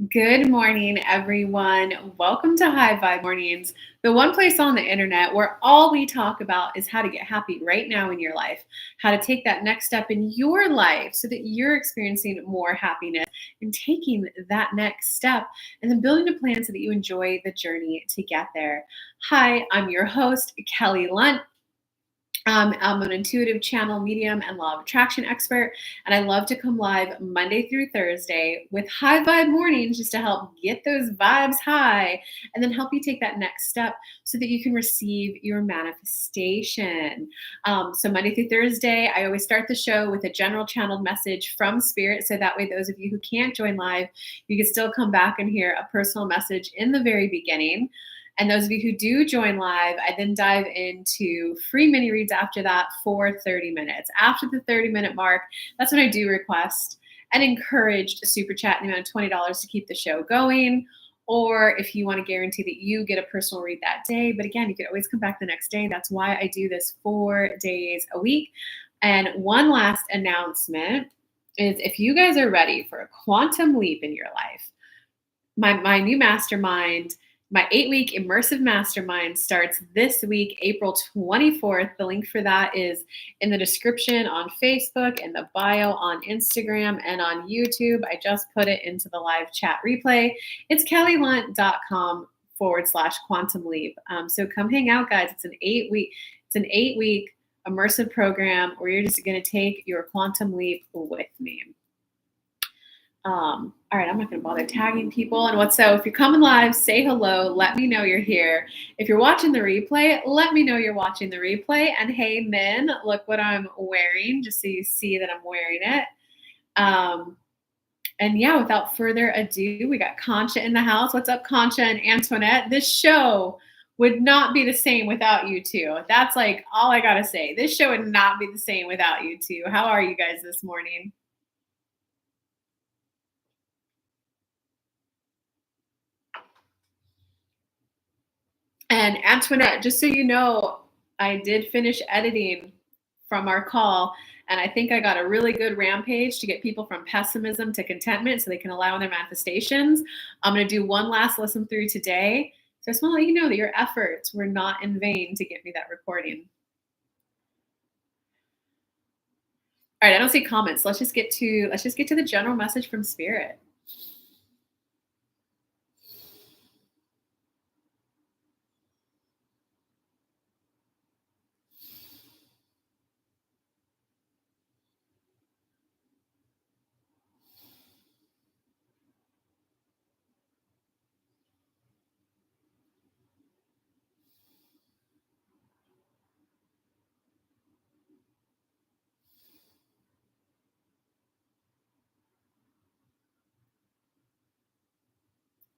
Good morning, everyone. Welcome to High Vibe Mornings, the one place on the internet where all we talk about is how to get happy right now in your life, how to take that next step in your life so that you're experiencing more happiness and taking that next step and then building a plan so that you enjoy the journey to get there. Hi, I'm your host, Kelly Lunt. I'm an intuitive channel medium and law of attraction expert, and I love to come live Monday through Thursday with high vibe mornings just to help get those vibes high and then help you take that next step so that you can receive your manifestation. So, Monday through Thursday, I always start the show with a general channeled message from Spirit. So that way, those of you who can't join live, you can still come back and hear a personal message in the very beginning. And those of you who do join live, I then dive into free mini reads after that for 30 minutes. After the 30-minute mark, that's when I do request and encourage a super chat in the amount of $20 to keep the show going. Or if you want to guarantee that you get a personal read that day. But again, you can always come back the next day. That's why I do this 4 days a week. And one last announcement is if you guys are ready for a quantum leap in your life, my new mastermind, my 8-week immersive mastermind starts this week, April 24th. The link for that is in the description on Facebook, in the bio on Instagram, and on YouTube. I just put it into the live chat replay. It's kellylunt.com/quantum leap. So come hang out, guys. It's an 8-week immersive program where you're just going to take your quantum leap with me. All right, I'm not going to bother tagging people. And so if you're coming live, say hello. Let me know you're here. If you're watching the replay, let me know you're watching the replay. And hey, Min, look what I'm wearing, just so you see that I'm wearing it. And yeah, without further ado, we got Concha in the house. What's up, Concha and Antoinette? This show would not be the same without you two. That's like all I got to say. This show would not be the same without you two. How are you guys this morning? And Antoinette, just so you know, I did finish editing from our call, and I think I got a really good rampage to get people from pessimism to contentment so they can allow their manifestations. I'm going to do one last listen through today. So I just want to let you know that your efforts were not in vain to get me that recording. All right, I don't see comments. Let's just get to the general message from Spirit.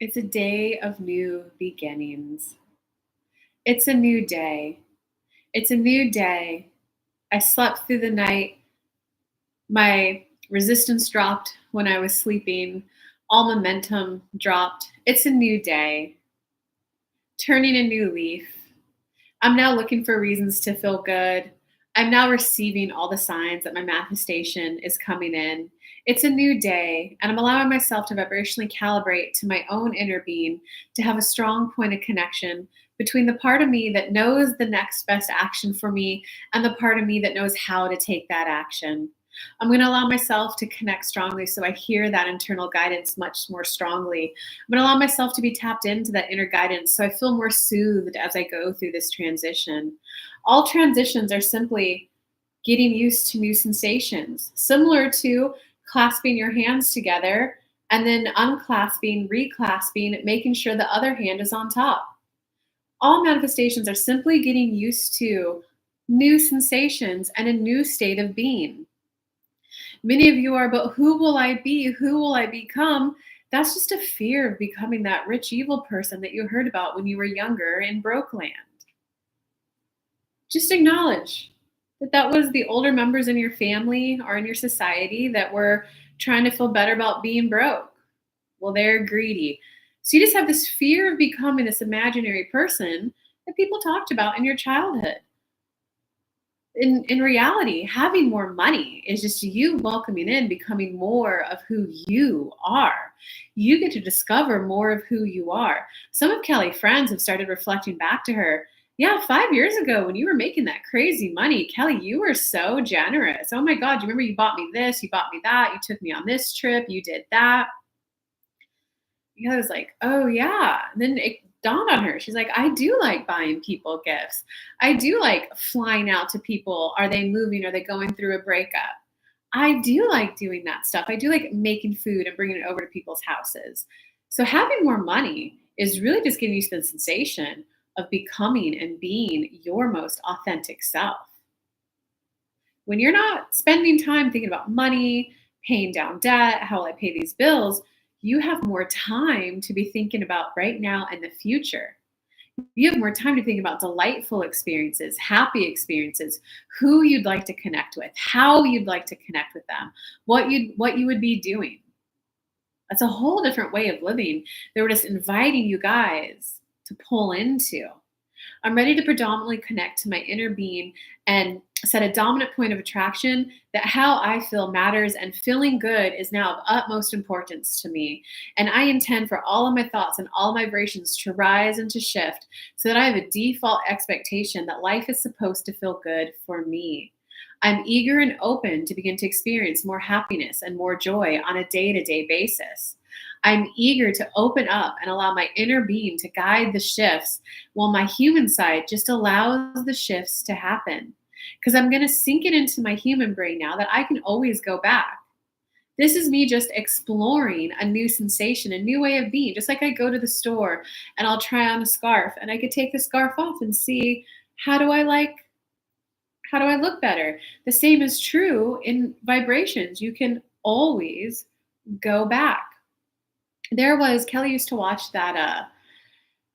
It's a day of new beginnings. It's a new day. It's a new day. I slept through the night. My resistance dropped when I was sleeping. All momentum dropped. It's a new day. Turning a new leaf. I'm now looking for reasons to feel good. I'm now receiving all the signs that my manifestation is coming in. It's a new day, and I'm allowing myself to vibrationally calibrate to my own inner being to have a strong point of connection between the part of me that knows the next best action for me and the part of me that knows how to take that action. I'm going to allow myself to connect strongly so I hear that internal guidance much more strongly. I'm going to allow myself to be tapped into that inner guidance so I feel more soothed as I go through this transition. All transitions are simply getting used to new sensations, similar to clasping your hands together and then unclasping, reclasping, making sure the other hand is on top. All manifestations are simply getting used to new sensations and a new state of being. Many of you are, but who will I be? Who will I become? That's just a fear of becoming that rich, evil person that you heard about when you were younger in broke land. Just acknowledge that that was the older members in your family or in your society that were trying to feel better about being broke. Well, they're greedy. So you just have this fear of becoming this imaginary person that people talked about in your childhood. In reality, having more money is just you welcoming in, becoming more of who you are. You get to discover more of who you are. Some of Kelly's friends have started reflecting back to her. Yeah, 5 years ago when you were making that crazy money, Kelly, you were so generous. Oh my God, you remember you bought me this, you bought me that, you took me on this trip, you did that. I was like, "Oh, yeah." And then it dawned on her. She's like, "I do like buying people gifts. I do like flying out to people. Are they moving? Are they going through a breakup? I do like doing that stuff. I do like making food and bringing it over to people's houses." So having more money is really just giving you the sensation of becoming and being your most authentic self. When you're not spending time thinking about money, paying down debt, how will I pay these bills, you have more time to be thinking about right now and the future. You have more time to think about delightful experiences, happy experiences, who you'd like to connect with, how you'd like to connect with them, what you would be doing. That's a whole different way of living that we're just inviting you guys to pull into. I'm ready to predominantly connect to my inner being and set a dominant point of attraction that how I feel matters, and feeling good is now of utmost importance to me. And I intend for all of my thoughts and all my vibrations to rise and to shift so that I have a default expectation that life is supposed to feel good for me. I'm eager and open to begin to experience more happiness and more joy on a day to day basis. I'm eager to open up and allow my inner being to guide the shifts while my human side just allows the shifts to happen. Because I'm going to sink it into my human brain now that I can always go back. This is me just exploring a new sensation, a new way of being. Just like I go to the store and I'll try on a scarf and I could take the scarf off and see how do I like, how do I look better? The same is true in vibrations. You can always go back. There was Kelly used to watch that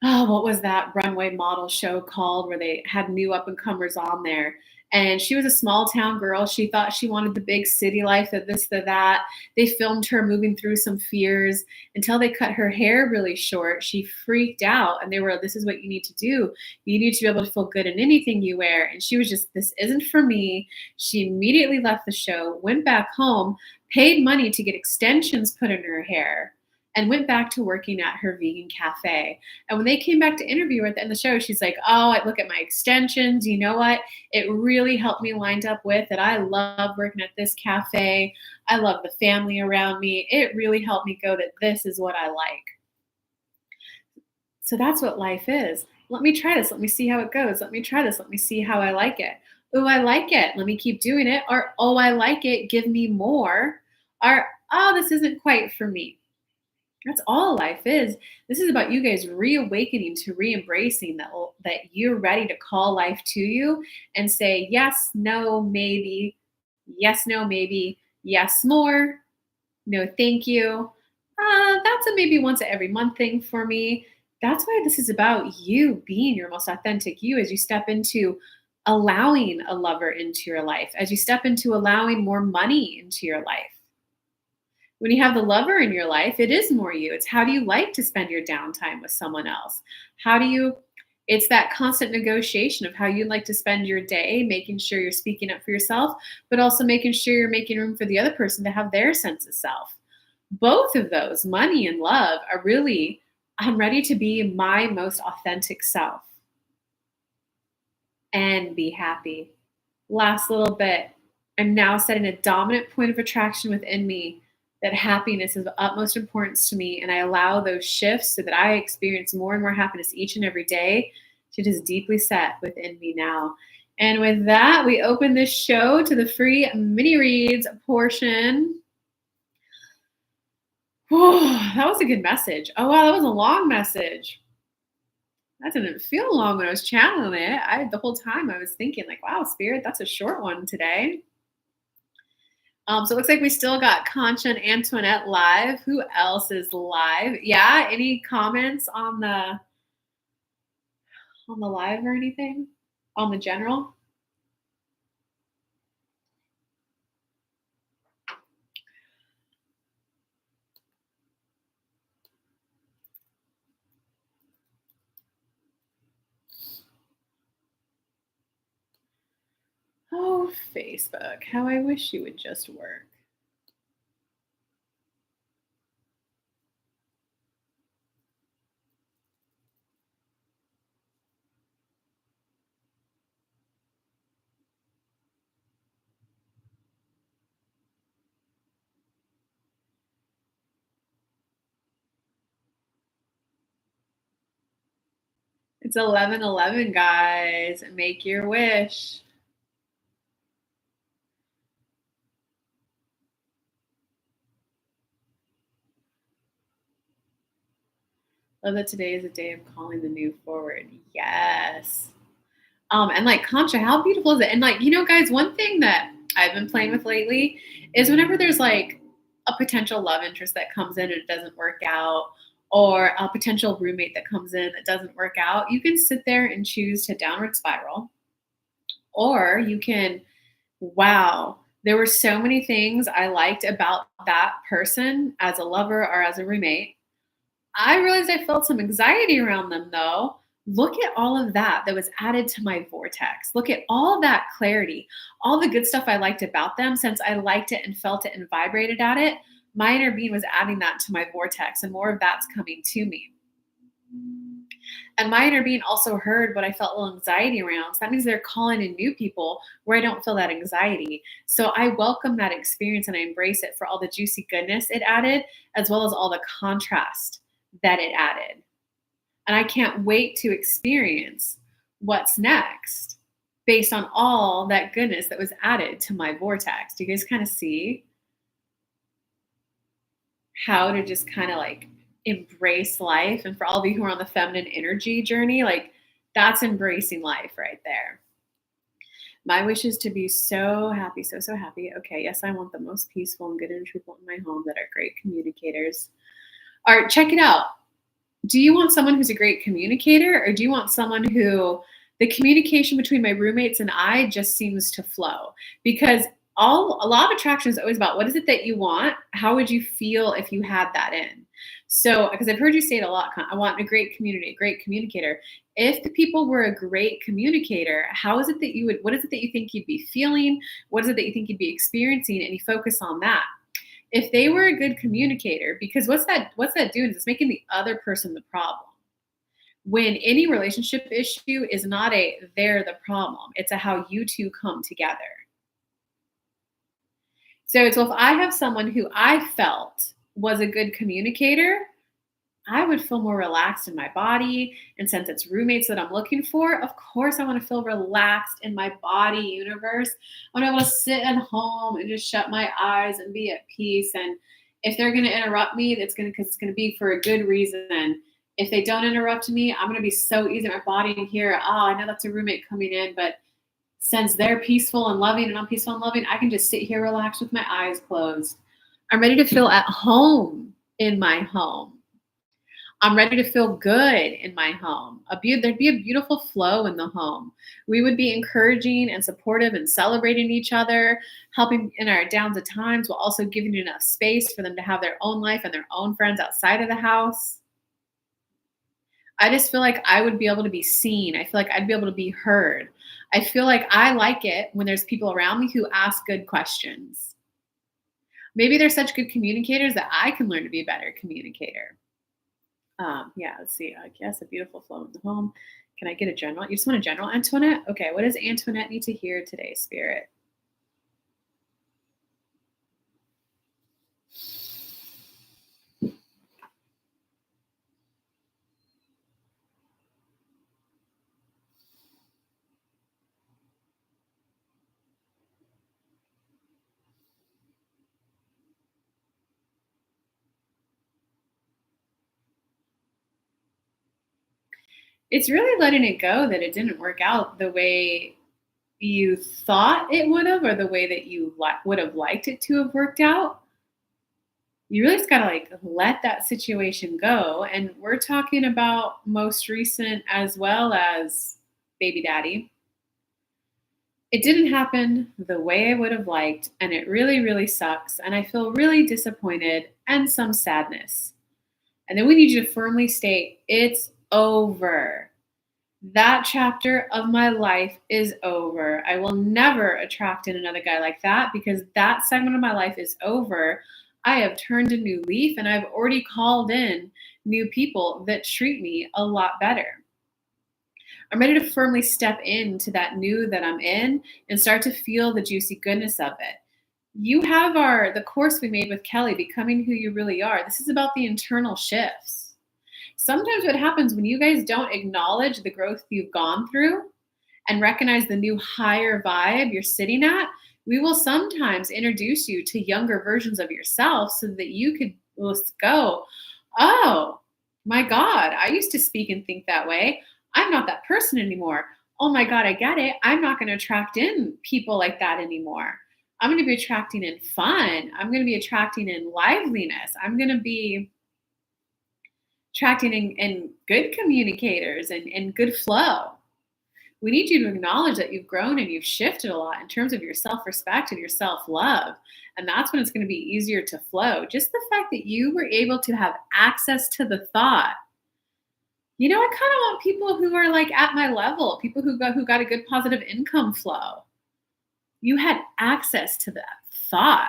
oh, what was that runway model show called where they had new up and comers on there? And she was a small town girl. She thought she wanted the big city life, of this, the that. They filmed her moving through some fears until they cut her hair really short. She freaked out and they were, "This is what you need to do. You need to be able to feel good in anything you wear." And she was just, "This isn't for me." She immediately left the show, went back home, paid money to get extensions put in her hair, and went back to working at her vegan cafe. And when they came back to interview her at the end of the show, she's like, "Oh, I look at my extensions. You know what? It really helped me lined up with that. I love working at this cafe. I love the family around me. It really helped me go that this is what I like." So that's what life is. Let me try this. Let me see how it goes. Let me try this. Let me see how I like it. Oh, I like it. Let me keep doing it. Or, oh, I like it. Give me more. Or, oh, this isn't quite for me. That's all life is. This is about you guys reawakening to re-embracing that you're ready to call life to you and say yes, no, maybe, yes, no, maybe, yes, more, no, thank you. That's a maybe once a every month thing for me. That's why this is about you being your most authentic you as you step into allowing a lover into your life, as you step into allowing more money into your life. When you have the lover in your life, it is more you. It's how do you like to spend your downtime with someone else? How do you, it's that constant negotiation of how you'd like to spend your day, making sure you're speaking up for yourself, but also making sure you're making room for the other person to have their sense of self. Both of those, money and love, are really, I'm ready to be my most authentic self and be happy. Last little bit. I'm now setting a dominant point of attraction within me that happiness is of utmost importance to me. And I allow those shifts so that I experience more and more happiness each and every day to just deeply set within me now. And with that, we open this show to the free mini reads portion. Oh, that was a good message. Oh, wow, that was a long message. That didn't feel long when I was channeling it. The whole time I was thinking, like, wow, Spirit, that's a short one today. So it looks like we still got Concha and Antoinette live. Who else is live? Yeah, any comments on the live or anything? On the general? Oh, Facebook, how I wish you would just work. It's 11:11, guys. Make your wish. Love that today is a day of calling the new forward. Yes. And like Concha, how beautiful is it? And like, guys, one thing that I've been playing with lately is whenever there's like a potential love interest that comes in and it doesn't work out, or a potential roommate that comes in that doesn't work out, you can sit there and choose to downward spiral, or you can, wow, there were so many things I liked about that person as a lover or as a roommate. I realized I felt some anxiety around them though. Look at all of that was added to my vortex. Look at all that clarity, all the good stuff I liked about them. Since I liked it and felt it and vibrated at it, my inner being was adding that to my vortex, and more of that's coming to me. And my inner being also heard what I felt a little anxiety around. So that means they're calling in new people where I don't feel that anxiety. So I welcome that experience and I embrace it for all the juicy goodness it added, as well as all the contrast that it added. And I can't wait to experience what's next based on all that goodness that was added to my vortex. Do you guys kind of see how to just kind of like embrace life? And for all of you who are on the feminine energy journey, like that's embracing life right there. My wish is to be so happy, so, so happy. Okay, yes, I want the most peaceful and good energy people in my home that are great communicators. All right, check it out. Do you want someone who's a great communicator, or do you want someone who the communication between my roommates and I just seems to flow? Because a lot of attraction is always about what is it that you want? How would you feel if you had that in? So, because I've heard you say it a lot, I want a great community, a great communicator. If the people were a great communicator, how is it that you would, what is it that you think you'd be feeling? What is it that you think you'd be experiencing? And you focus on that. If they were a good communicator, because what's that doing is it's making the other person the problem. When any relationship issue is not a they're the problem, it's a how you two come together. So if I have someone who I felt was a good communicator, I would feel more relaxed in my body. And since it's roommates that I'm looking for, of course, I want to feel relaxed in my body universe. I want to be able to sit at home and just shut my eyes and be at peace. And if they're going to interrupt me, because it's going to be for a good reason. If they don't interrupt me, I'm going to be so easy in my body and hear, oh, I know that's a roommate coming in, but since they're peaceful and loving and I'm peaceful and loving, I can just sit here relaxed with my eyes closed. I'm ready to feel at home in my home. I'm ready to feel good in my home. There'd be a beautiful flow in the home. We would be encouraging and supportive and celebrating each other, helping in our downs at times, while also giving enough space for them to have their own life and their own friends outside of the house. I just feel like I would be able to be seen. I feel like I'd be able to be heard. I feel like I like it when there's people around me who ask good questions. Maybe they're such good communicators that I can learn to be a better communicator. Yeah, let's see. I guess a beautiful flow in the home. Can I get a general? You just want a general, Antoinette? Okay, what does Antoinette need to hear today, Spirit? It's really letting it go that it didn't work out the way you thought it would have, or the way that you would have liked it to have worked out. You really just gotta like let that situation go. And we're talking about most recent as well as baby daddy. It didn't happen the way I would have liked, and it really, really sucks. And I feel really disappointed and some sadness. And then we need you to firmly state it's over. That chapter of my life is over. I will never attract in another guy like that because that segment of my life is over. I have turned a new leaf and I've already called in new people that treat me a lot better. I'm ready to firmly step into that new that I'm in and start to feel the juicy goodness of it. You have the course we made with Kelly, Becoming Who You Really Are. This is about the internal shifts. Sometimes what happens when you guys don't acknowledge the growth you've gone through and recognize the new higher vibe you're sitting at, we will sometimes introduce you to younger versions of yourself so that you could just go, oh my God, I used to speak and think that way. I'm not that person anymore. Oh my God, I get it. I'm not going to attract in people like that anymore. I'm going to be attracting in fun. I'm going to be attracting in liveliness. I'm going to be attracting in good communicators and good flow. We need you to acknowledge that you've grown and you've shifted a lot in terms of your self respect and your self love. And that's when it's going to be easier to flow. Just the fact that you were able to have access to the thought, I kind of want people who are like at my level, people who got a good positive income flow. You had access to that thought.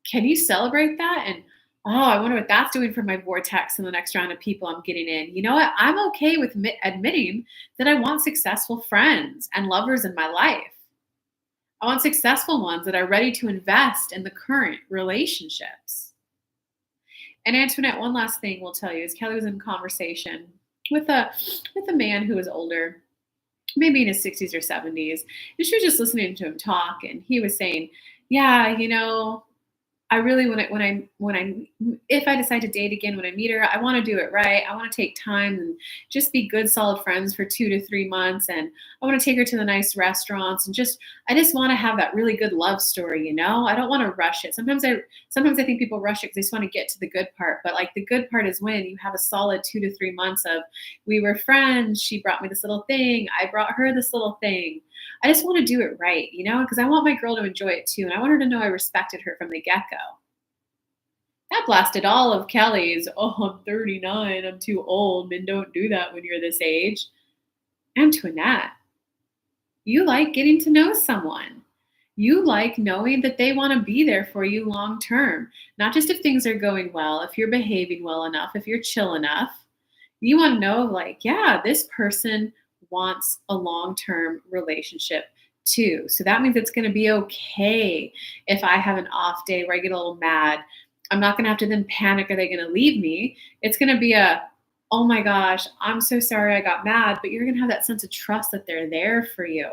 Can you celebrate that? And I wonder what that's doing for my vortex and the next round of people I'm getting in. You know what? I'm okay with admitting that I want successful friends and lovers in my life. I want successful ones that are ready to invest in the current relationships. And Antoinette, one last thing we'll tell you is Kelly was in conversation with a man who was older, maybe in his 60s or 70s, and she was just listening to him talk, and he was saying, "Yeah, I really if I decide to date again when I meet her, I want to do it right. I want to take time and just be good, solid friends for 2 to 3 months. And I want to take her to the nice restaurants and I just want to have that really good love story. I don't want to rush it. Sometimes I think people rush it because they just want to get to the good part. But like the good part is when you have a solid 2 to 3 months of we were friends. She brought me this little thing. I brought her this little thing. I just want to do it right, because I want my girl to enjoy it too. And I want her to know I respected her from the get go. That blasted all of Kelly's, I'm 39, I'm too old. Men don't do that when you're this age. Antoinette, you like getting to know someone. You like knowing that they want to be there for you long term, not just if things are going well, if you're behaving well enough, if you're chill enough. You want to know, like, yeah, this person wants a long term relationship too. So that means it's going to be okay if I have an off day where I get a little mad. I'm not going to have to then panic. Are they going to leave me? It's going to be oh my gosh, I'm so sorry I got mad, but you're going to have that sense of trust that they're there for you.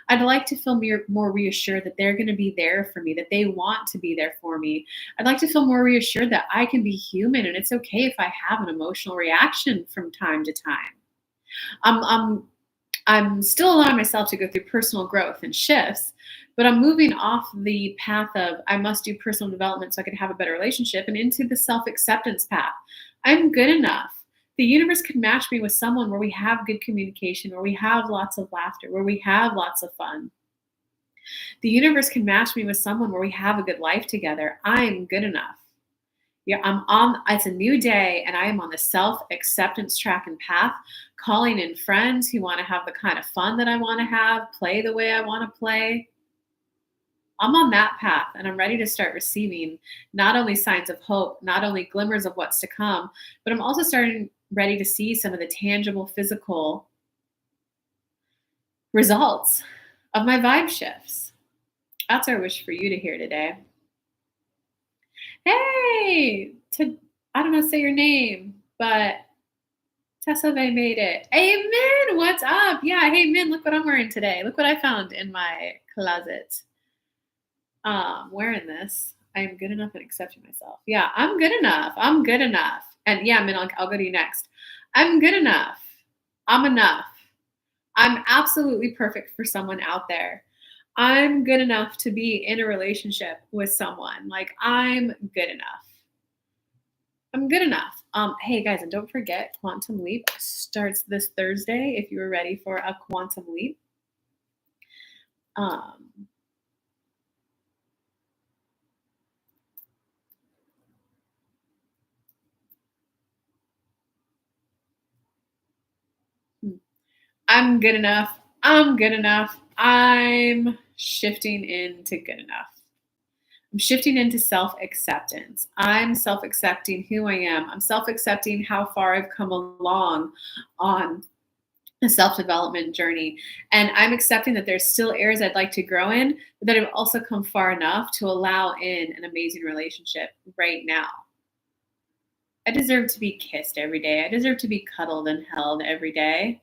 I'd like to feel more reassured that they're going to be there for me, that they want to be there for me. I'd like to feel more reassured that I can be human and it's okay if I have an emotional reaction from time to time. I'm, I'm, I'm still allowing myself to go through personal growth and shifts, but I'm moving off the path of I must do personal development so I can have a better relationship and into the self acceptance path. I'm good enough. The universe could match me with someone where we have good communication, where we have lots of laughter, where we have lots of fun. The universe can match me with someone where we have a good life together. I'm good enough. Yeah, it's a new day and I am on the self acceptance track and path, calling in friends who want to have the kind of fun that I want to have, play the way I want to play. I'm on that path and I'm ready to start receiving not only signs of hope, not only glimmers of what's to come, but I'm also starting ready to see some of the tangible physical results of my vibe shifts. That's our wish for you to hear today. Hey, I don't know say your name, but Tessa May made it. Hey Min, what's up? Yeah, hey Min, look what I'm wearing today. Look what I found in my closet. Wearing this. I am good enough at accepting myself. Yeah, I'm good enough. I'm good enough. And yeah, Min, I'll go to you next. I'm good enough. I'm enough. I'm absolutely perfect for someone out there. I'm good enough to be in a relationship with someone. Like I'm good enough. I'm good enough. Hey guys, and don't forget, Quantum Leap starts this Thursday if you were ready for a quantum leap. I'm good enough. I'm good enough. I'm shifting into good enough. I'm shifting into self acceptance. I'm self accepting who I am. I'm self accepting how far I've come along on a self development journey. And I'm accepting that there's still areas I'd like to grow in, but that I've also come far enough to allow in an amazing relationship right now. I deserve to be kissed every day. I deserve to be cuddled and held every day.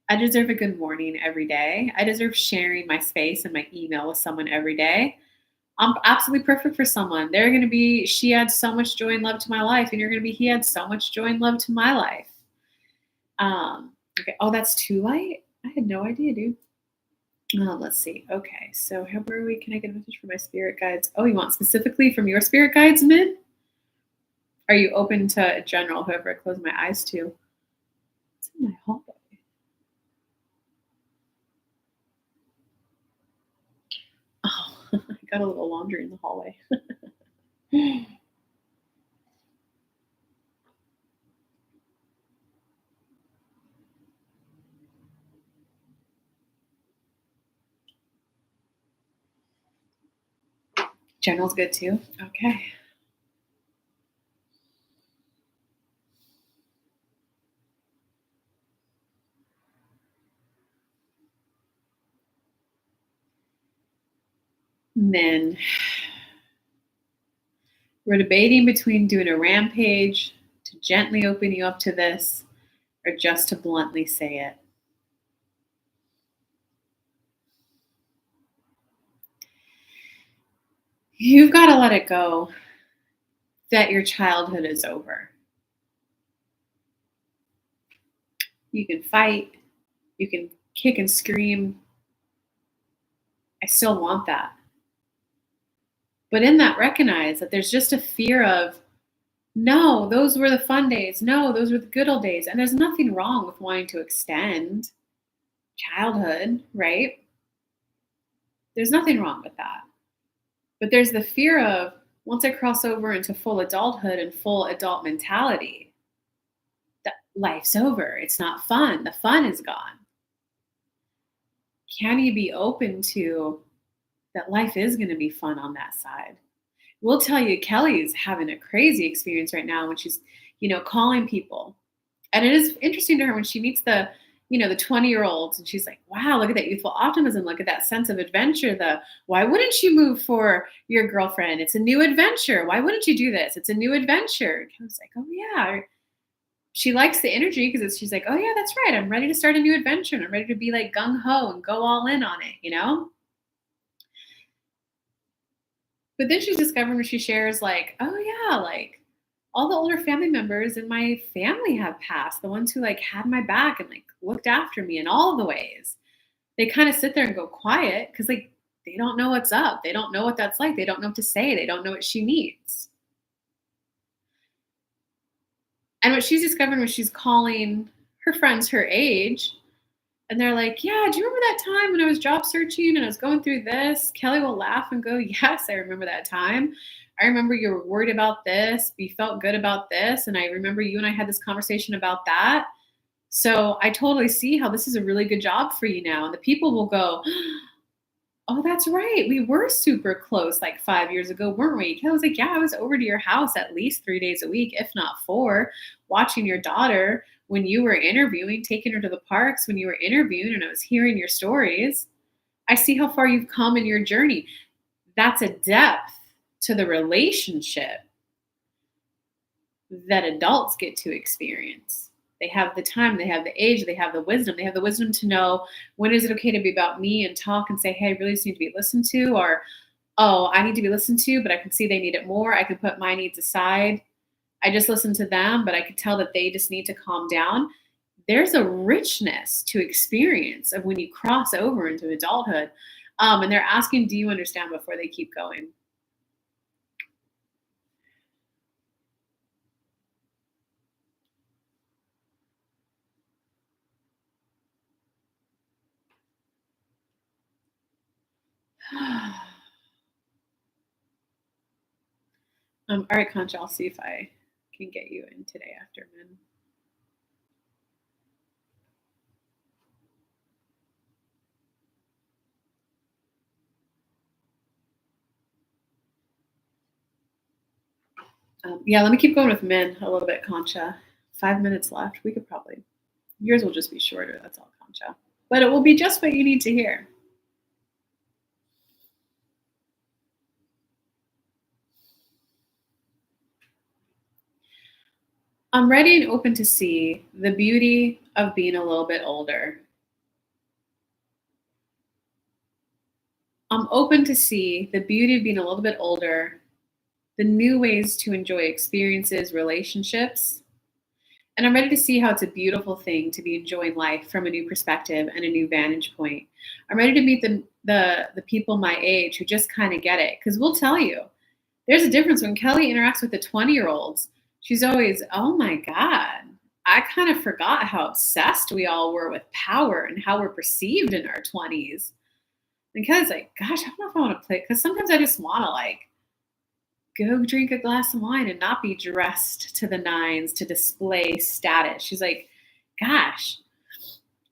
I deserve a good morning every day. I deserve sharing my space and my email with someone every day. I'm absolutely perfect for someone. They're going to be, she adds so much joy and love to my life, and you're going to be, he adds so much joy and love to my life. Okay. Oh, that's too light? I had no idea, dude. Let's see. Okay. So, how where are we? Can I get a message from my spirit guides? Oh, you want specifically from your spirit guides, Min? Are you open to general, whoever I close my eyes to? It's in my hallway. Oh, I got a little laundry in the hallway. General's good too. Okay. Min, we're debating between doing a rampage to gently open you up to this or just to bluntly say it. You've got to let it go that your childhood is over. You can fight, you can kick and scream. I still want that. But in that, recognize that there's just a fear of, no, those were the fun days. No, those were the good old days. And there's nothing wrong with wanting to extend childhood, right? There's nothing wrong with that. But there's the fear of, once I cross over into full adulthood and full adult mentality, that life's over. It's not fun. The fun is gone. Can you be open to that life is going to be fun on that side? We'll tell you, Kelly's having a crazy experience right now when she's, calling people. And it is interesting to her when she meets the 20-year-olds and she's like, wow, look at that youthful optimism. Look at that sense of adventure. Why wouldn't you move for your girlfriend? It's a new adventure. Why wouldn't you do this? It's a new adventure. And Kelly's like, oh yeah. She likes the energy because she's like, oh yeah, that's right. I'm ready to start a new adventure and I'm ready to be like gung ho and go all in on it. But then she's discovering when she shares like, oh yeah, like all the older family members in my family have passed. The ones who like had my back and like looked after me in all the ways. They kind of sit there and go quiet because like they don't know what's up. They don't know what that's like. They don't know what to say. They don't know what she needs. And what she's discovering when she's calling her friends her age, and they're like, yeah, do you remember that time when I was job searching and I was going through this? Kelly will laugh and go, yes, I remember that time. I remember you were worried about this. You felt good about this. And I remember you and I had this conversation about that. So I totally see how this is a really good job for you now. And the people will go, oh, that's right. We were super close like 5 years ago, weren't we? Kelly was like, yeah, I was over to your house at least 3 days a week, if not four, watching your daughter when you were interviewing, taking her to the parks when you were interviewing, and I was hearing your stories. I see how far you've come in your journey. That's a depth to the relationship that adults get to experience. They have the time, they have the age, they have the wisdom. They have the wisdom to know when is it okay to be about me and talk and say, hey, I really just need to be listened to, or, oh, I need to be listened to, but I can see they need it more. I can put my needs aside. I just listen to them, but I could tell that they just need to calm down. There's a richness to experience of when you cross over into adulthood. And they're asking, do you understand before they keep going? All right, Concha, I'll see if I can get you in today after men. Yeah, let me keep going with men a little bit, Concha. 5 minutes left. We could probably, yours will just be shorter. That's all, Concha. But it will be just what you need to hear. I'm ready and open to see the beauty of being a little bit older. I'm open to see the beauty of being a little bit older, the new ways to enjoy experiences, relationships, and I'm ready to see how it's a beautiful thing to be enjoying life from a new perspective and a new vantage point. I'm ready to meet the people my age who just kind of get it. Because we'll tell you, there's a difference when Kelly interacts with the 20-year-olds. She's always, oh my God, I kind of forgot how obsessed we all were with power and how we're perceived in our 20s. And Kelly's like, gosh, I don't know if I want to play. Because sometimes I just want to like go drink a glass of wine and not be dressed to the nines to display status. She's like, gosh.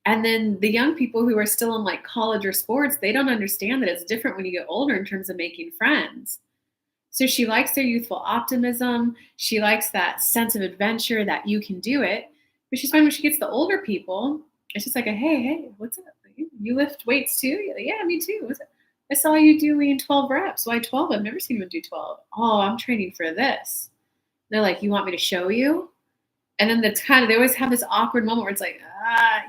And then the young people who are still in like college or sports, they don't understand that it's different when you get older in terms of making friends. So she likes their youthful optimism. She likes that sense of adventure that you can do it. But she's fine when she gets the older people. It's just like a hey, what's up? You lift weights too? You're like, yeah, me too. What's up? I saw you doing 12 reps. Why 12? I've never seen you do 12. Oh, I'm training for this. They're like, you want me to show you? And then they always have this awkward moment where it's like,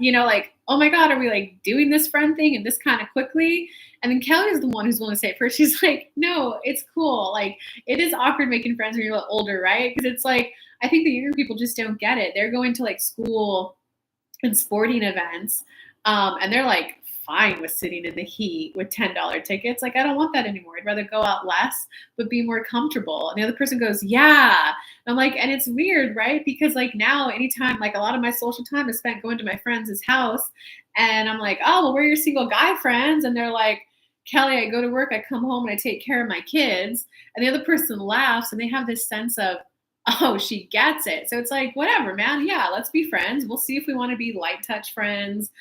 like, oh my God, are we like doing this friend thing and this kind of quickly? And then Kelly is the one who's willing to say it first. She's like, no, it's cool. Like, it is awkward making friends when you're a little older, right? Because it's like, I think the younger people just don't get it. They're going to like school and sporting events. And they're like fine with sitting in the heat with $10 tickets. Like, I don't want that anymore. I'd rather go out less, but be more comfortable. And the other person goes, yeah. And I'm like, and it's weird, right? Because like now, anytime, like a lot of my social time is spent going to my friends' house. And I'm like, oh, well, we're your single guy friends. And they're like, Kelly, I go to work, I come home and I take care of my kids. And the other person laughs and they have this sense of, oh, she gets it. So it's like, whatever, man. Yeah, let's be friends. We'll see if we want to be light touch friends,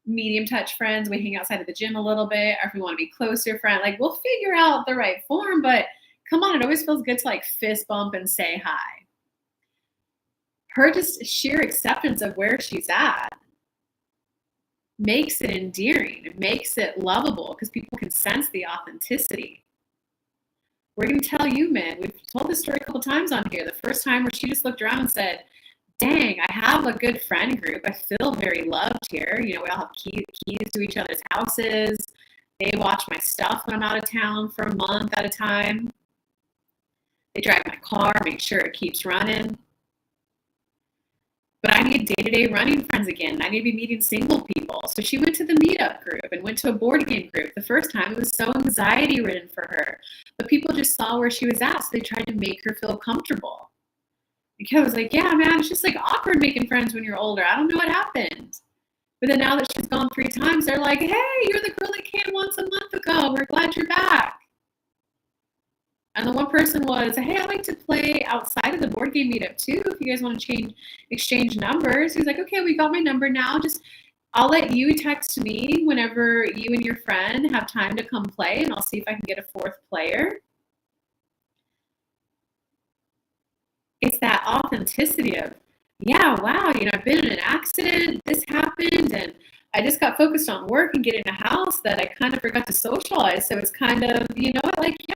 medium touch friends. We hang outside of the gym a little bit, or if we want to be closer friend, like we'll figure out the right form. But come on, it always feels good to like fist bump and say hi. Her just sheer acceptance of where she's at makes it endearing. It makes it lovable because people can sense the authenticity. We're going to tell you, men, we've told this story a couple times on here. The first time where she just looked around and said, dang, I have a good friend group. I feel very loved here. We all have keys to each other's houses. They watch my stuff when I'm out of town for a month at a time. They drive my car, make sure it keeps running. But I need day-to-day running friends again. I need to be meeting single people. So she went to the meetup group and went to a board game group. The first time it was so anxiety-ridden for her. But people just saw where she was at, so they tried to make her feel comfortable. And Kelly was like, yeah, man, it's just like awkward making friends when you're older. I don't know what happened. But then now that she's gone 3 times, they're like, hey, you're the girl that came once a month ago. We're glad you're back. And the one person was, hey, I like to play outside of the board game meetup too. If you guys want to exchange numbers. He's like, okay, we got my number now. Just I'll let you text me whenever you and your friend have time to come play, and I'll see if I can get a 4th player. It's that authenticity of, yeah, wow, I've been in an accident, this happened, and I just got focused on work and getting a house that I kind of forgot to socialize. So it's kind of, like, yeah,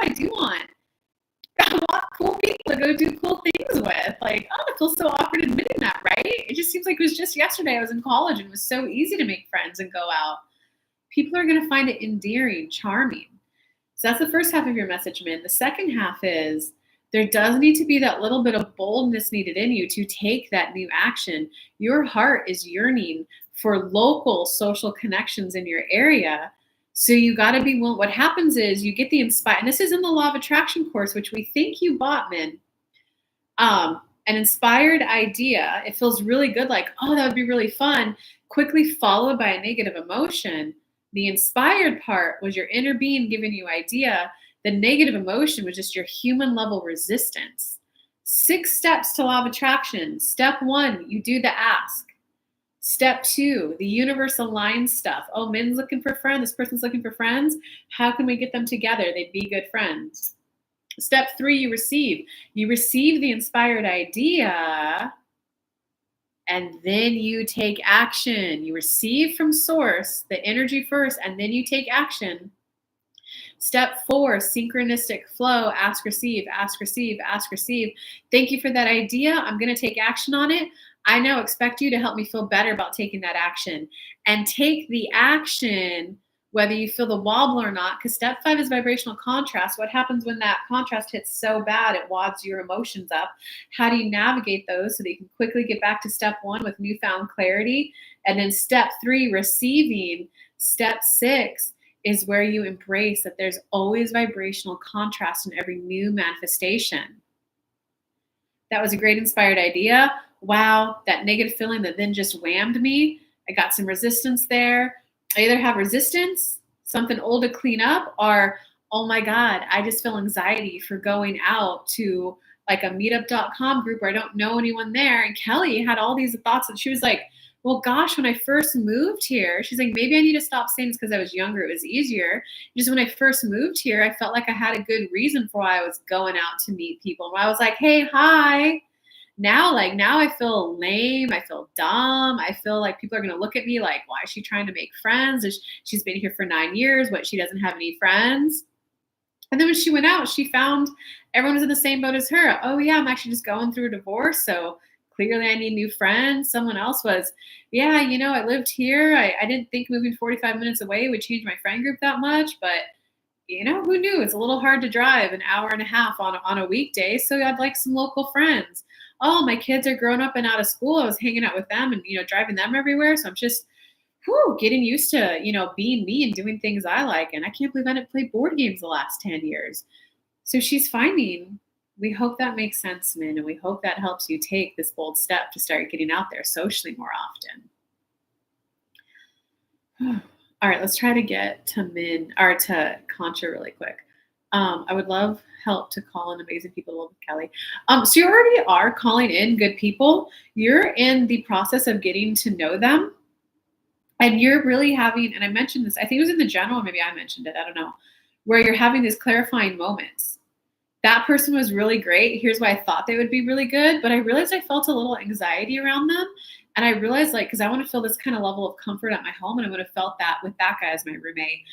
I want cool people to go do cool things with. Like, oh, it feels so awkward admitting that, right? It just seems like it was just yesterday I was in college and it was so easy to make friends and go out. People are going to find it endearing, charming. So that's the first half of your message, Min. The second half is there does need to be that little bit of boldness needed in you to take that new action. Your heart is yearning for local social connections in your area. So you got to be willing. What happens is you get the inspire, and this is in the Law of Attraction course, which we think you bought, Min. An inspired idea, it feels really good, like, oh, that would be really fun, quickly followed by a negative emotion. The inspired part was your inner being giving you idea. The negative emotion was just your human level resistance. 6 steps to Law of Attraction. Step 1, you do the ask. Step 2, the universe aligns stuff. Oh, Min's looking for friends. This person's looking for friends. How can we get them together? They'd be good friends. Step 3, you receive. You receive the inspired idea and then you take action. You receive from source the energy first, and then you take action. Step 4, synchronistic flow. Ask, receive, ask, receive, ask, receive. Thank you for that idea. I'm going to take action on it. I now expect you to help me feel better about taking that action. And take the action whether you feel the wobble or not, because step 5 is vibrational contrast. What happens when that contrast hits so bad it wads your emotions up? How do you navigate those so that you can quickly get back to step 1 with newfound clarity? And then step 3, receiving. Step 6 is where you embrace that there's always vibrational contrast in every new manifestation. That was a great inspired idea. Wow, that negative feeling that then just whammed me. I got some resistance there. I either have resistance, something old to clean up, or oh my God, I just feel anxiety for going out to like a meetup.com group where I don't know anyone there. And Kelly had all these thoughts and she was like, well, gosh, when I first moved here, she's like, maybe I need to stop saying this because I was younger. It was easier. Just when I first moved here, I felt like I had a good reason for why I was going out to meet people. And I was like, hey, hi. Now I feel lame. I feel dumb. I feel like people are going to look at me like, why is she trying to make friends? She's been here for 9 years, but she doesn't have any friends. And then when she went out, she found everyone was in the same boat as her. Oh yeah, I'm actually just going through a divorce. So clearly I need new friends. Someone else was, yeah, I lived here. I didn't think moving 45 minutes away would change my friend group that much, but who knew? It's a little hard to drive an hour and a half on a weekday. So I'd like some local friends. Oh, my kids are grown up and out of school. I was hanging out with them and, driving them everywhere. So I'm just, getting used to, being me and doing things I like. And I can't believe I didn't play board games the last 10 years. So she's finding, we hope that makes sense, Min, and we hope that helps you take this bold step to start getting out there socially more often. All right, let's try to get to Min or to Concha really quick. I would love help to call in amazing people to live with Kelly. So you already are calling in good people. You're in the process of getting to know them. And you're really having, and I mentioned this, I think it was in the general, maybe I mentioned it, I don't know, where you're having these clarifying moments. That person was really great. Here's why I thought they would be really good. But I realized I felt a little anxiety around them. And I realized because I want to feel this kind of level of comfort at my home. And I would have felt that with that guy as my roommate.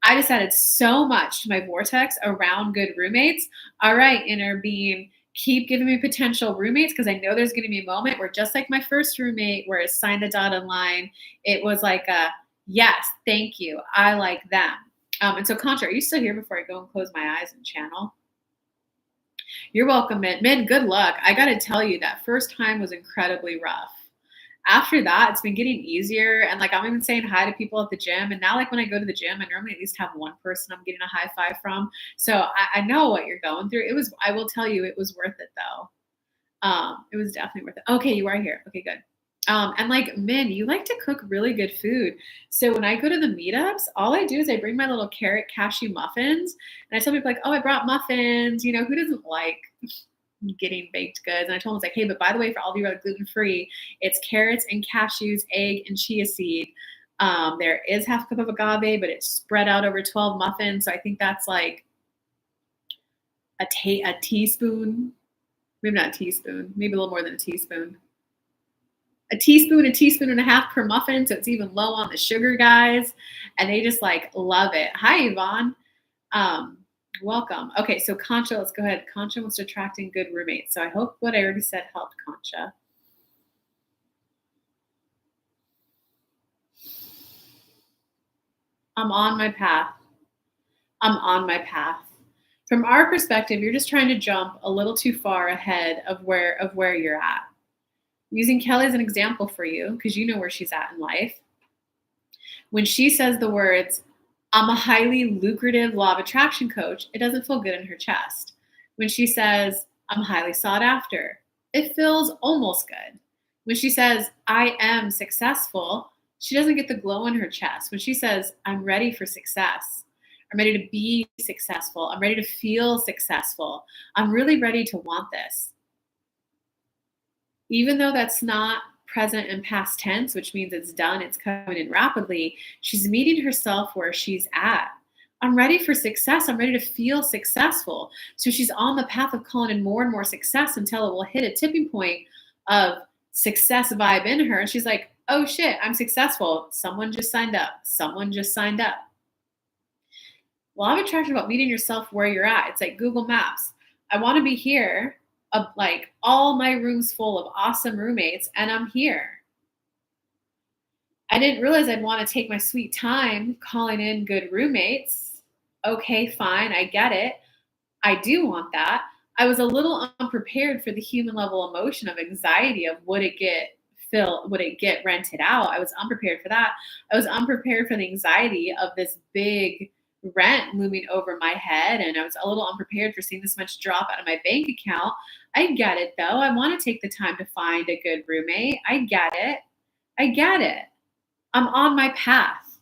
I just added so much to my vortex around good roommates. All right, inner being, keep giving me potential roommates because I know there's going to be a moment where just like my first roommate where it signed the dotted line, it was like yes, thank you. I like them. And so Contra, are you still here before I go and close my eyes and channel? You're welcome, Min. Good luck. I got to tell you that first time was incredibly rough. After that, it's been getting easier. And I'm even saying hi to people at the gym. And now when I go to the gym, I normally at least have one person I'm getting a high five from. So I know what you're going through. I will tell you, it was worth it though. It was definitely worth it. Okay, you are here. Okay, good. And Min, you like to cook really good food. So when I go to the meetups, all I do is I bring my little carrot cashew muffins. And I tell people I brought muffins. Who doesn't like getting baked goods? And I told them, hey, but by the way, for all of you who are gluten-free, it's carrots and cashews, egg, and chia seed. There is half a cup of agave, but it's spread out over 12 muffins. So I think that's a teaspoon, maybe not a teaspoon, maybe a little more than a teaspoon. A teaspoon and a half per muffin. So it's even low on the sugar, guys. And they just love it. Hi, Yvonne. Welcome. Okay, so Concha, let's go ahead. Concha wants to attracting good roommates. So I hope what I already said helped, Concha. I'm on my path. From our perspective, you're just trying to jump a little too far ahead of where you're at. Using Kelly as an example for you, because you know where she's at in life. When she says the words, I'm a highly lucrative law of attraction coach, it doesn't feel good in her chest. When she says, I'm highly sought after, it feels almost good. When she says, I am successful, she doesn't get the glow in her chest. When she says, I'm ready for success, I'm ready to be successful, I'm ready to feel successful, I'm really ready to want this. Even though that's not present and past tense, which means it's done, it's coming in rapidly, she's meeting herself where she's at. I'm ready for success. I'm ready to feel successful. So she's on the path of calling in more and more success until it will hit a tipping point of success vibe in her. And she's like, oh shit, I'm successful. Someone just signed up. Someone just signed up. Law of attraction about meeting yourself where you're at. It's like Google Maps. I want to be here, like all my rooms full of awesome roommates, and I'm here. I didn't realize I'd want to take my sweet time calling in good roommates. Okay, fine, I get it. I do want that. I was a little unprepared for the human level emotion of anxiety of would it get rented out? I was unprepared for that. I was unprepared for the anxiety of this big rent looming over my head, and I was a little unprepared for seeing this much drop out of my bank account. I get it though. I want to take the time to find a good roommate. I get it. I get it. I'm on my path.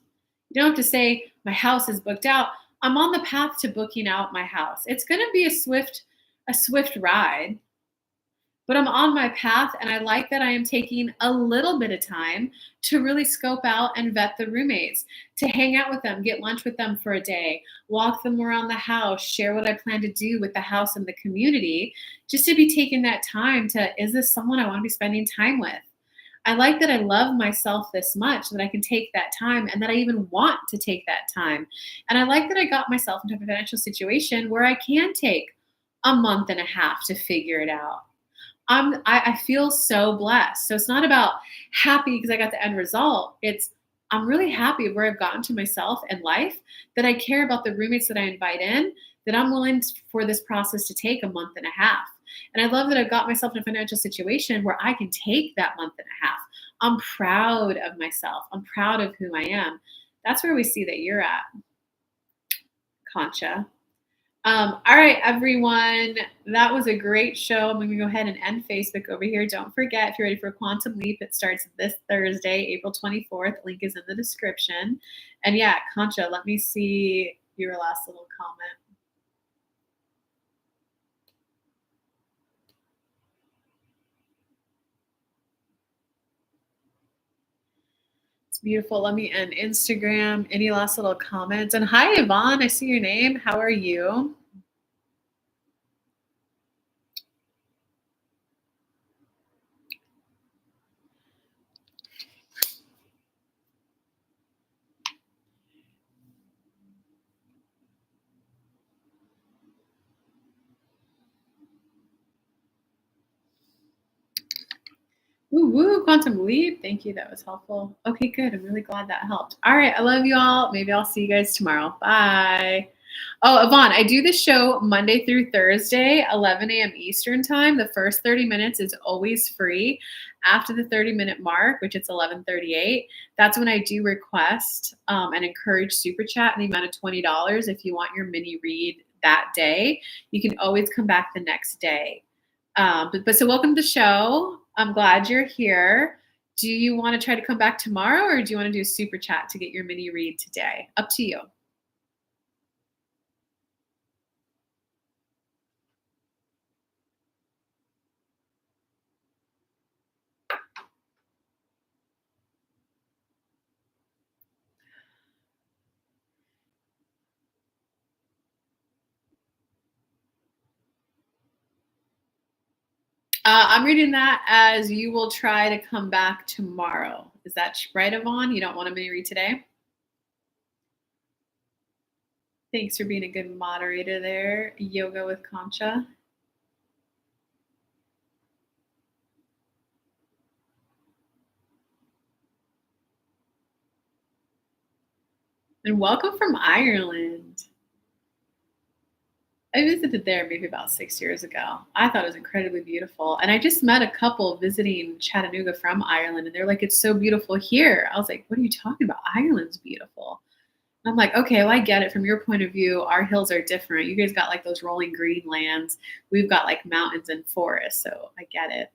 You don't have to say my house is booked out. I'm on the path to booking out my house. It's going to be a swift ride, but I'm on my path, and I like that I am taking a little bit of time to really scope out and vet the roommates, to hang out with them, get lunch with them for a day, walk them around the house, share what I plan to do with the house and the community, just to be taking that time to, is this someone I want to be spending time with? I like that I love myself this much that I can take that time and that I even want to take that time. And I like that I got myself into a financial situation where I can take a month and a half to figure it out. I feel so blessed. So it's not about happy because I got the end result. It's I'm really happy where I've gotten to myself in life, that I care about the roommates that I invite in, that I'm willing for this process to take a month and a half. And I love that I've got myself in a financial situation where I can take that month and a half. I'm proud of myself. I'm proud of who I am. That's where we see that you're at, Concha. All right, everyone. That was a great show. I'm going to go ahead and end Facebook over here. Don't forget, if you're ready for Quantum Leap, it starts this Thursday, April 24th. Link is in the description. And yeah, Concha, let me see your last little comment. It's beautiful. Let me end Instagram. Any last little comments? And hi, Yvonne. I see your name. How are you? Woo woo, Quantum Leap. Thank you. That was helpful. Okay, good. I'm really glad that helped. All right. I love you all. Maybe I'll see you guys tomorrow. Bye. Oh, Yvonne, I do the show Monday through Thursday, 11 a.m. Eastern time. The first 30 minutes is always free. After the 30-minute mark, which it's 11:38, that's when I do request and encourage super chat in the amount of $20 if you want your mini read that day. You can always come back the next day. But so welcome to the show. I'm glad you're here. Do you want to try to come back tomorrow, or do you want to do a super chat to get your mini read today? Up to you. I'm reading that as you will try to come back tomorrow. Is that right, Yvonne? You don't want a mini read today? Thanks for being a good moderator there. Yoga with Concha. And welcome from Ireland. I visited there maybe about 6 years ago. I thought it was incredibly beautiful. And I just met a couple visiting Chattanooga from Ireland, and they're like, it's so beautiful here. I was like, what are you talking about? Ireland's beautiful. And I'm like, okay, well, I get it. From your point of view, our hills are different. You guys got like those rolling green lands. We've got like mountains and forests. So I get it.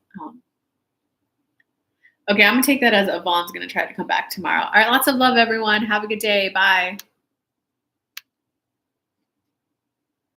Okay, I'm going to take that as Yvonne's going to try to come back tomorrow. All right, lots of love, everyone. Have a good day. Bye.